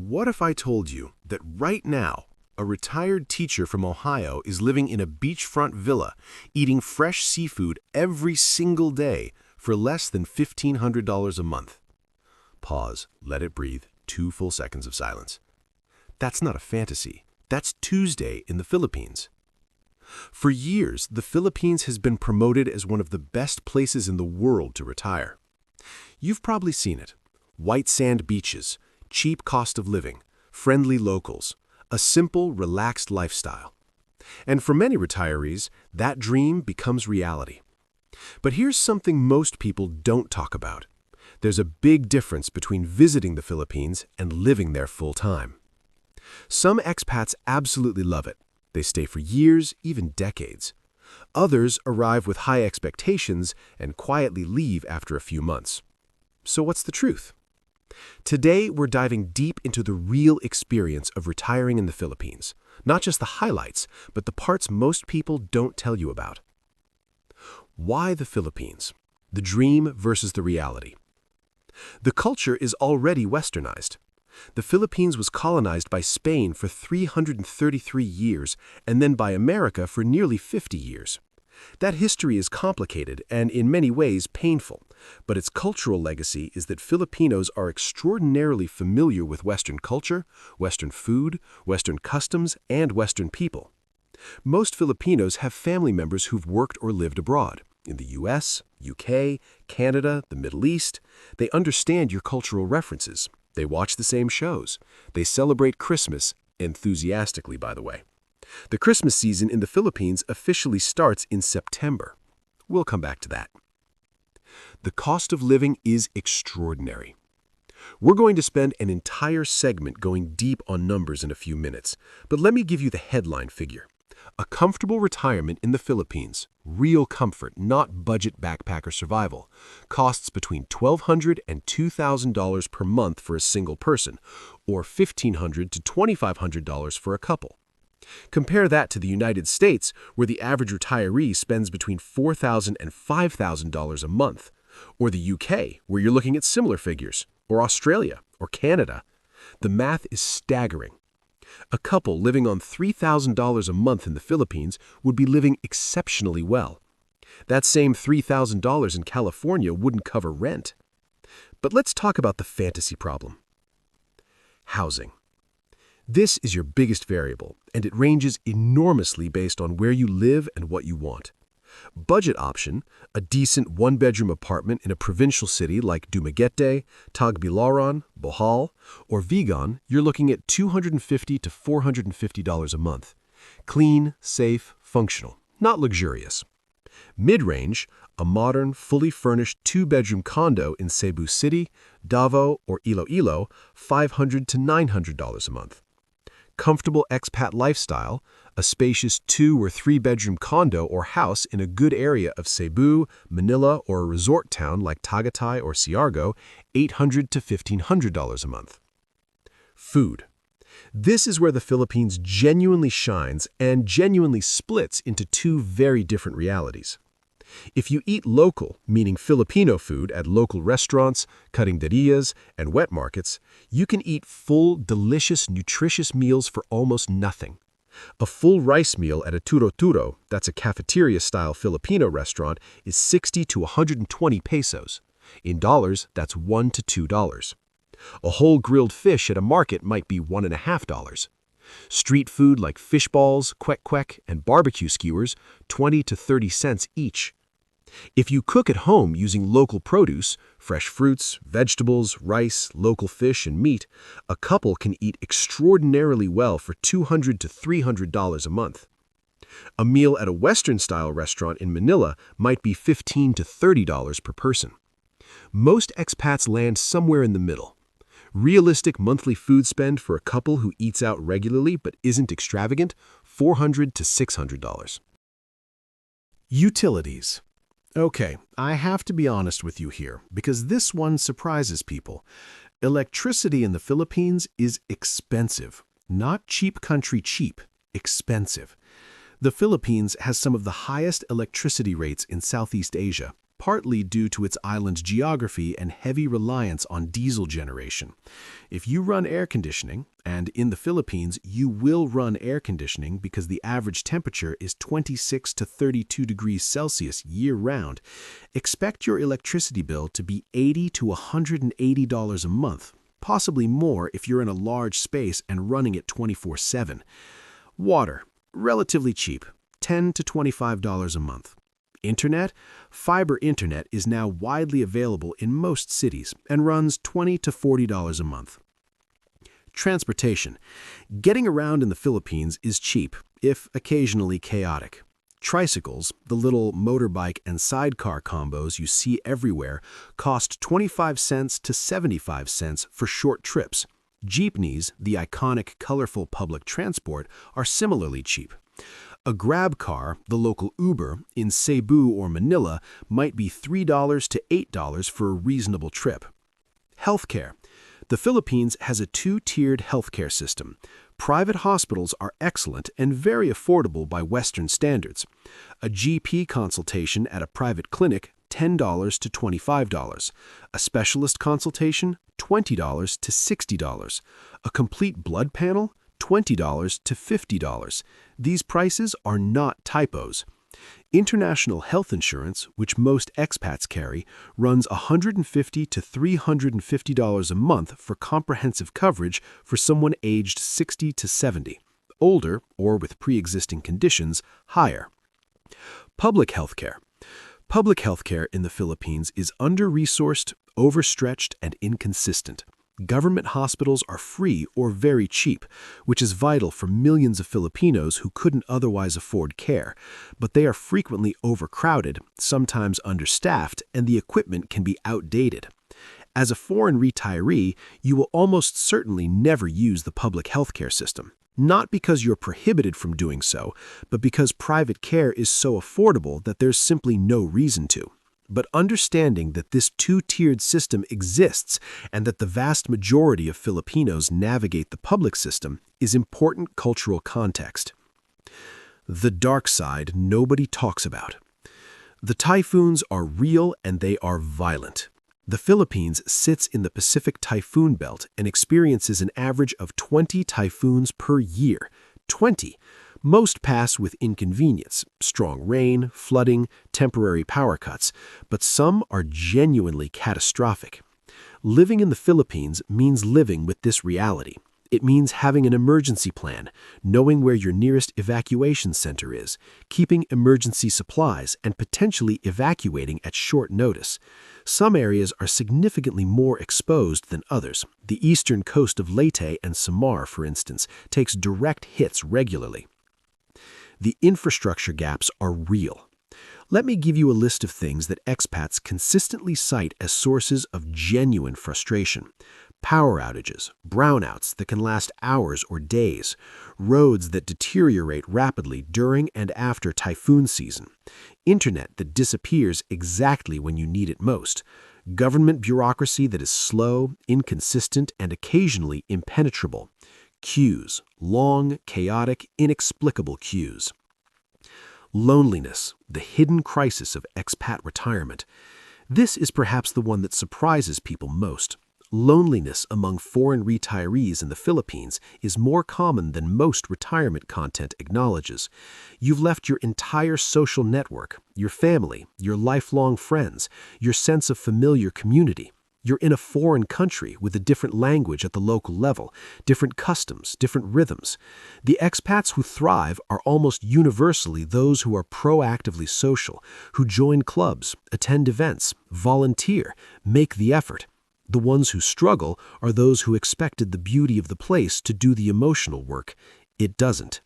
What if I told you that right now, a retired teacher from Ohio is living in a beachfront villa, eating fresh seafood every single day for less than $1,500 a month? Pause, let it breathe, 2 full seconds of silence. That's not a fantasy. That's Tuesday in the Philippines. For years, the Philippines has been promoted as one of the best places in the world to retire. You've probably seen it. White sand beaches, cheap cost of living, friendly locals, a simple, relaxed lifestyle. And for many retirees, that dream becomes reality. But here's something most people don't talk about. There's a big difference between visiting the Philippines and living there full-time. Some expats absolutely love it. They stay for years, even decades. Others arrive with high expectations and quietly leave after a few months. So what's the truth? Today, we're diving deep into the real experience of retiring in the Philippines. Not just the highlights, but the parts most people don't tell you about. Why the Philippines? The dream versus the reality. The culture is already westernized. The Philippines was colonized by Spain for 333 years and then by America for nearly 50 years. That history is complicated and in many ways painful, but its cultural legacy is that Filipinos are extraordinarily familiar with Western culture, Western food, Western customs, and Western people. Most Filipinos have family members who've worked or lived abroad, in the US, UK, Canada, the Middle East. They understand your cultural references. They watch the same shows. They celebrate Christmas, enthusiastically, by the way. The Christmas season in the Philippines officially starts in September. We'll come back to that. The cost of living is extraordinary. We're going to spend an entire segment going deep on numbers in a few minutes, but let me give you the headline figure. A comfortable retirement in the Philippines, real comfort, not budget backpacker survival, costs between $1,200 and $2,000 per month for a single person, or $1,500 to $2,500 for a couple. Compare that to the United States, where the average retiree spends between $4,000 and $5,000 a month, or the UK, where you're looking at similar figures, or Australia, or Canada. The math is staggering. A couple living on $3,000 a month in the Philippines would be living exceptionally well. That same $3,000 in California wouldn't cover rent. But let's talk about the fantasy problem. Housing. This is your biggest variable, and it ranges enormously based on where you live and what you want. Budget option, a decent one-bedroom apartment in a provincial city like Dumaguete, Tagbilaran, Bohol, or Vigan, you're looking at $250 to $450 a month. Clean, safe, functional, not luxurious. Mid-range, a modern, fully furnished two-bedroom condo in Cebu City, Davao, or Iloilo, $500 to $900 a month. Comfortable expat lifestyle, a spacious 2- or 3-bedroom condo or house in a good area of Cebu, Manila, or a resort town like Tagaytay or Siargao, $800 to $1,500 a month. Food. This is where the Philippines genuinely shines and genuinely splits into two very different realities. If you eat local, meaning Filipino food at local restaurants, carinderias, and wet markets, you can eat full, delicious, nutritious meals for almost nothing. A full rice meal at a turo-turo, that's a cafeteria-style Filipino restaurant, is 60 to 120 pesos. In dollars, that's $1 to $2. A whole grilled fish at a market might be $1.50. Street food like fish balls, kwek-kwek, and barbecue skewers, 20 to 30 cents each. If you cook at home using local produce, fresh fruits, vegetables, rice, local fish, and meat, a couple can eat extraordinarily well for $200 to $300 a month. A meal at a Western-style restaurant in Manila might be $15 to $30 per person. Most expats land somewhere in the middle. Realistic monthly food spend for a couple who eats out regularly but isn't extravagant, $400 to $600. Utilities. Okay, I have to be honest with you here, because this one surprises people. Electricity in the Philippines is expensive. Not cheap country cheap, expensive. The Philippines has some of the highest electricity rates in Southeast Asia. partly due to its island geography and heavy reliance on diesel generation. If you run air conditioning, and in the Philippines you will run air conditioning because the average temperature is 26 to 32 degrees Celsius year-round, expect your electricity bill to be $80 to $180 a month, possibly more if you're in a large space and running it 24/7. Water, relatively cheap, $10 to $25 a month. Internet? Fiber internet is now widely available in most cities and runs $20 to $40 a month. Transportation. Getting around in the Philippines is cheap, if occasionally chaotic. Tricycles, the little motorbike and sidecar combos you see everywhere, cost 25 cents to 75 cents for short trips. Jeepneys, the iconic, colorful public transport, are similarly cheap. A grab car, the local Uber, in Cebu or Manila might be $3 to $8 for a reasonable trip. Healthcare. The Philippines has a two-tiered healthcare system. Private hospitals are excellent and very affordable by Western standards. A GP consultation at a private clinic, $10 to $25. A specialist consultation, $20 to $60. A complete blood panel, $20 to $50. These prices are not typos. International health insurance, which most expats carry, runs $150 to $350 a month for comprehensive coverage for someone aged 60 to 70. Older, or with pre-existing conditions, higher. Public healthcare. Public healthcare in the Philippines is under-resourced, overstretched, and inconsistent. Government hospitals are free or very cheap, which is vital for millions of Filipinos who couldn't otherwise afford care, but they are frequently overcrowded, sometimes understaffed, and the equipment can be outdated. As a foreign retiree, you will almost certainly never use the public healthcare system, not because you're prohibited from doing so, but because private care is so affordable that there's simply no reason to. But understanding that this two-tiered system exists and that the vast majority of Filipinos navigate the public system is important cultural context. The dark side nobody talks about. The typhoons are real and they are violent. The Philippines sits in the Pacific typhoon belt and experiences an average of 20 typhoons per year. 20! Most pass with inconvenience, strong rain, flooding, temporary power cuts, but some are genuinely catastrophic. Living in the Philippines means living with this reality. It means having an emergency plan, knowing where your nearest evacuation center is, keeping emergency supplies, and potentially evacuating at short notice. Some areas are significantly more exposed than others. The eastern coast of Leyte and Samar, for instance, takes direct hits regularly. The infrastructure gaps are real. Let me give you a list of things that expats consistently cite as sources of genuine frustration. Power outages, brownouts that can last hours or days, roads that deteriorate rapidly during and after typhoon season, internet that disappears exactly when you need it most, government bureaucracy that is slow, inconsistent, and occasionally impenetrable, queues, long, chaotic, inexplicable queues. Loneliness, the hidden crisis of expat retirement. This is perhaps the one that surprises people most. Loneliness among foreign retirees in the Philippines is more common than most retirement content acknowledges. You've left your entire social network, your family, your lifelong friends, your sense of familiar community. You're in a foreign country with a different language at the local level, different customs, different rhythms. The expats who thrive are almost universally those who are proactively social, who join clubs, attend events, volunteer, make the effort. The ones who struggle are those who expected the beauty of the place to do the emotional work. It doesn't.